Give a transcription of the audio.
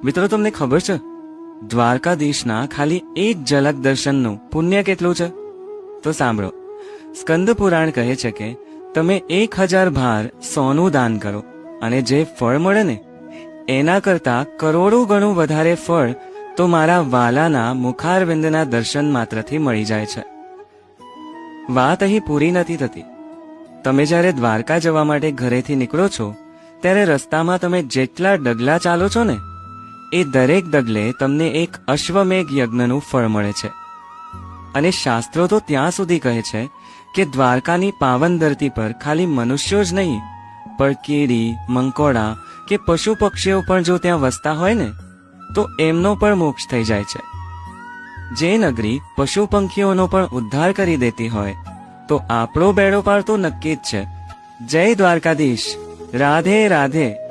મિત્રો, તમને ખબર છે દ્વારકાધીશના ખાલી એક ઝલક દર્શનનું પુણ્ય કેટલું છે? તો સાંભળો. સ્કંદ પુરાણ કહે છે કે તમે 1000 ભાર સોનું દાન કરો અને જે ફળ મળે ને એના કરતા કરોડો ગણું વધારે ફળ તો મારા વાલાના મુખારવિંદના દર્શન માત્રથી મળી જાય છે. વાત અહીં પૂરી નથી થતી. તમે જ્યારે દ્વારકા જવા માટે ઘરેથી નીકળો છો ત્યારે રસ્તામાં તમે જેટલા ડગલા ચાલો છો ને એ દરેક ડગલે તમને એક અશ્વમેઘ યજ્ઞનું ફળ મળે છે. અને શાસ્ત્રો તો ત્યાં સુધી કહે છે કે દ્વારકાની પાવન ધરતી પર ખાલી મનુષ્યો જ નહીં પણ કીડી, મંકોડા કે પશુ પક્ષીઓ પણ જો ત્યાં વસતા હોય ને તો એમનો પણ મોક્ષ થઈ જાય છે. જે નગરી પશુ પંખીઓનો પણ ઉદ્ધાર કરી દેતી હોય તો આપણો બેડો પાર તો નક્કી જ છે. જય દ્વારકાધીશ. રાધે રાધે.